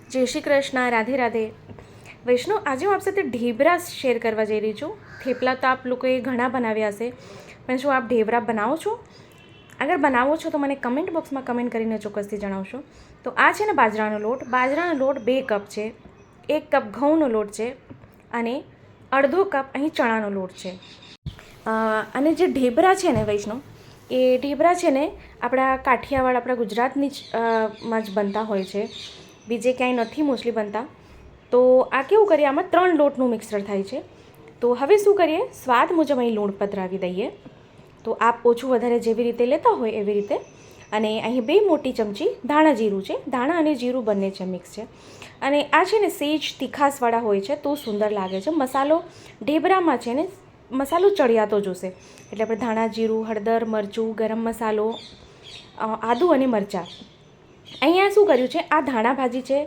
जय श्री कृष्ण, राधे राधे। वैष्णव, आज હું આપ સાથે ઢેબરા શેર કરવા જઈ રહી છું। થેપલા તો આપ લોકોએ ઘણા બનાવ્યા હશે, પણ શું આપ ઢેબરા બનાવો છો? અગર બનાવો છો તો મને કમેન્ટ બોક્સમાં કમેન્ટ કરીને ચોક્કસથી જણાવશો। તો આ છે ને બાજરાનો લોટ 2 કપ છે, 1 કપ ઘઉંનો લોટ છે અને અડધો કપ અહીં ચણાનો લોટ છે। અને જે ઢેબરા છે ને વૈષ્ણવ, એ ઢેબરા છે ને આપણા કાઠિયાવાડ, આપણા ગુજરાતની માં જ બનતા હોય છે, બીજે ક્યાંય નથી મોસ્ટલી બનતા। તો આ કેવું કરીએ, આમાં 3 લોટનું મિક્સર થાય છે। તો હવે શું કરીએ, સ્વાદ મુજબ અહીં લૂણ પધરાવી દઈએ। તો આપ ઓછું વધારે જેવી રીતે લેતા હોય એવી રીતે। અને અહીં 2 મોટી ચમચી ધાણા જીરું છે, ધાણા અને જીરું બંને છે, મિક્સ છે। અને આ છે ને સેજ તીખાસવાળા હોય છે તો સુંદર લાગે છે। મસાલો ઢેબરામાં છે ને મસાલો ચડિયાતો જોશે, એટલે આપણે ધાણા જીરું, હળદર, મરચું, ગરમ મસાલો, આદું અને મરચાં। અહીંયા શું કર્યું છે, આ ધાણા ભાજી છે,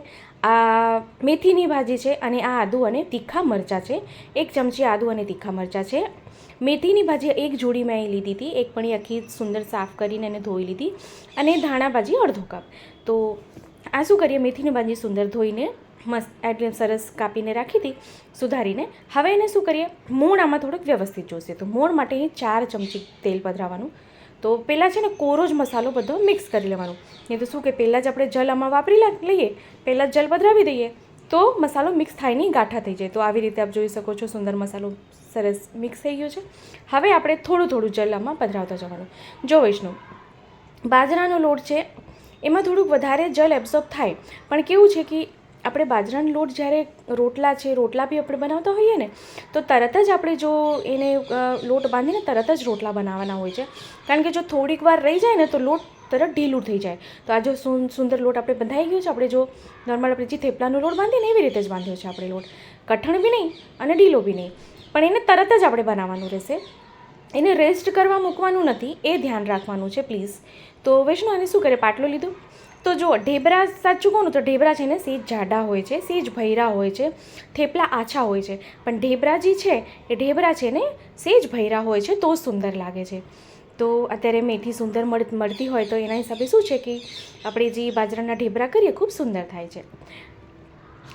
આ મેથીની ભાજી છે અને આ આદું અને તીખા મરચાં છે। 1 ચમચી આદું અને તીખા મરચાં છે। મેથીની ભાજી 1 જોડી મેં અહીં લીધી હતી, 1 પણી આખી સુંદર સાફ કરીને એને ધોઈ લીધી। અને ધાણા ભાજી અડધો કપ। તો આ શું કરીએ, મેથીની ભાજી સુંદર ધોઈને મસ્ત એટલે સરસ કાપીને રાખી હતી સુધારીને। હવે એને શું કરીએ, મોણ આમાં થોડુંક વ્યવસ્થિત જોશે, તો મોણ માટે 4 ચમચી તેલ પધરાવવાનું। તો પહેલાં છે ને કોરો જ મસાલો બધો મિક્સ કરી લેવાનો, નહીં તો શું કે પહેલાં જ આપણે જલ આમાં વાપરી લઈએ, પહેલાં જ જલ પધરાવી દઈએ તો મસાલો મિક્સ થાય નહીં, ગાંઠા થઈ જાય। તો આવી રીતે આપ જોઈ શકો છો, સુંદર મસાલો સરસ મિક્સ થઈ ગયો છે। હવે આપણે થોડું થોડું જલ આમાં પધરાવતા જવાનું। જો વૈષ્ણવ, બાજરાનો લોટ છે એમાં થોડુંક વધારે જલ એબ્ઝોર્બ થાય, પણ કેવું છે કે આપણે બાજરાનો લોટ જ્યારે રોટલા બી આપણે બનાવતા હોઈએ ને, તો તરત જ આપણે જો એને લોટ બાંધીને તરત જ રોટલા બનાવવાના હોય છે, કારણ કે જો થોડીક વાર રહી જાય ને તો લોટ તરત ઢીલું થઈ જાય। તો આ જો સુંદર લોટ આપણે બંધાઈ ગયો છે, આપણે જો નોર્મલ આપણે જે થેપલાનો લોટ બાંધીએ ને એવી રીતે જ બાંધ્યો છે આપણે લોટ, કઠણ બી નહીં અને ઢીલો બી નહીં, પણ એને તરત જ આપણે બનાવવાનું રહેશે, એને રેસ્ટ કરવા મૂકવાનું નથી, એ ધ્યાન રાખવાનું છે પ્લીઝ। તો વૈષ્ણવ, આને શું કરે, પાટલો લીધો, તો જો ઢેબરા સાચું કહું તો ઢેબરા છે ને સેજ જાડા હોય છે, સેજ ભૈરા હોય છે, થેપલા આછા હોય છે, પણ ઢેબરા જે છે એ ઢેબરા છે ને સેજ ભૈરા હોય છે તો સુંદર લાગે છે। તો અત્યારે મેથી સુંદર મળતી હોય તો એના હિસાબે શું છે કે આપણે જે બાજરાના ઢેબરા કરીએ ખૂબ સુંદર થાય છે।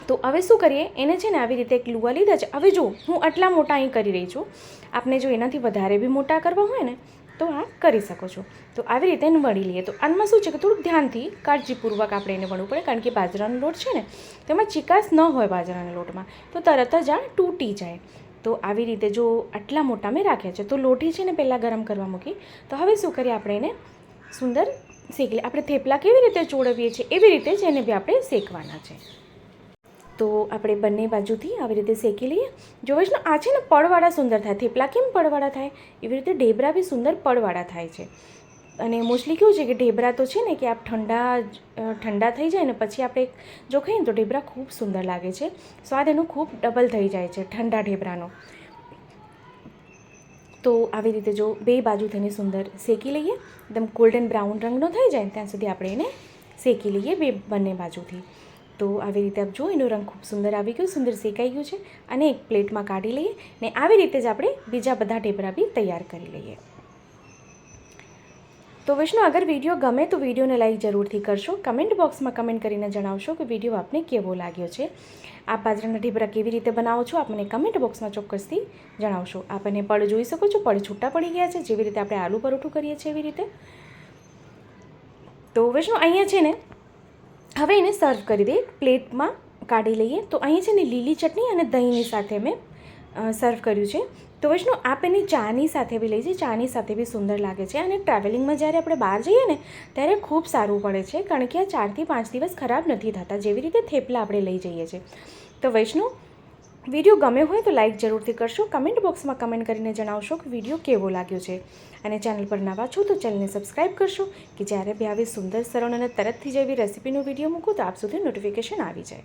તો હવે શું કરીએ, એને છે ને આવી રીતે એક લુવા લીધા છે। હવે જો હું આટલા મોટા અહીં કરી રહી છું, આપને જો એનાથી વધારે બી મોટા કરવા હોય ને તો આ કરી શકો છો। તો આવી રીતે એને વણી લઈએ। તો આમાં શું છે કે થોડુંક ધ્યાનથી કાળજીપૂર્વક આપણે એને વણવું પડે, કારણ કે બાજરાનો લોટ છે ને તેમાં ચિકાસ ન હોય બાજરાના લોટમાં, તો તરત જ આ તૂટી જાય। તો આવી રીતે જો આટલા મોટા મેં રાખ્યા છે, તો લોટી છે ને પહેલાં ગરમ કરવા મૂકી। તો હવે શું કરીએ, આપણે એને સુંદર શેકી લઈએ। આપણે થેપલા કેવી રીતે ચોળવીએ છીએ એવી રીતે જ એને બી આપણે શેકવાના છે। તો આપણે બંને બાજુથી આવી રીતે શેકી લઈએ। જો વૈષ્ણવ, આ છે ને પડવાળા સુંદર થાય, થેપલા કેમ પડવાળા થાય એવી રીતે ઢેબરા બી સુંદર પડવાળા થાય છે। અને મોસ્ટલી કેવું છે કે ઢેબરા તો છે ને કે આપ ઠંડા થઈ જાય ને પછી આપણે જો ખાઈએ ને તો ઢેબરા ખૂબ સુંદર લાગે છે, સ્વાદ એનો ખૂબ ડબલ થઈ જાય છે ઠંડા ઢેબરાનો। તો આવી રીતે જો 2 બાજુ થઈને સુંદર શેકી લઈએ, એકદમ ગોલ્ડન બ્રાઉન રંગનો થઈ જાય ત્યાં સુધી આપણે એને શેકી લઈએ બંને બાજુથી। તો આવી રીતે આપ જો એનો રંગ ખૂબ સુંદર આવી ગયો, સુંદર શેકાઈ ગયું છે, અને એક પ્લેટમાં કાઢી લઈએ ને આવી રીતે જ આપણે બીજા બધા ઢેબરા બી તૈયાર કરી લઈએ। તો વૈષ્ણવ, અગર વિડીયો ગમે તો વિડીયોને લાઈક જરૂરથી કરશો, કમેન્ટ બોક્સમાં કમેન્ટ કરીને જણાવશો કે વિડીયો આપને કેવો લાગ્યો છે। આપ બાજરાના ઢેબરા કેવી રીતે બનાવો છો આપ મને કમેન્ટ બોક્સમાં ચોક્કસથી જણાવશો। આપ એને પડ જોઈ શકો છો, પડ છૂટા પડી ગયા છે, જેવી રીતે આપણે આલુ પરોઠું કરીએ છીએ એવી રીતે। તો વૈષ્ણવ, અહીંયા છે ને હવે એને સર્વ કરી દઈએ, પ્લેટમાં કાઢી લઈએ। તો અહીં છે ને લીલી ચટણી અને દહીંની સાથે મેં સર્વ કર્યું છે। તો વૈષ્ણવ, આપ એને ચાની સાથે બી લઈ જઈએ, ચાની સાથે બી સુંદર લાગે છે। અને ટ્રાવેલિંગમાં જ્યારે આપણે બહાર જઈએ ને ત્યારે ખૂબ સારું પડે છે, કારણ કે આ 4 થી 5 દિવસ ખરાબ નથી થતા, જેવી રીતે થેપલા આપણે લઈ જઈએ છીએ। તો વૈષ્ણવ, વિડીયો ગમે હોય તો લાઈક જરૂરથી કરશો, કમેન્ટ બોક્સમાં કમેન્ટ કરીને જણાવશો કે વિડીયો કેવો લાગ્યો છે। અને ચેનલ પર નવા છો તો ચેનલને સબસ્ક્રાઈબ કરશો કે જ્યારે બી આવી સુંદર સરળ અને તરતથી જેવી રેસીપીનો વિડીયો મૂકું તો આપ સુધી નોટિફિકેશન આવી જાય।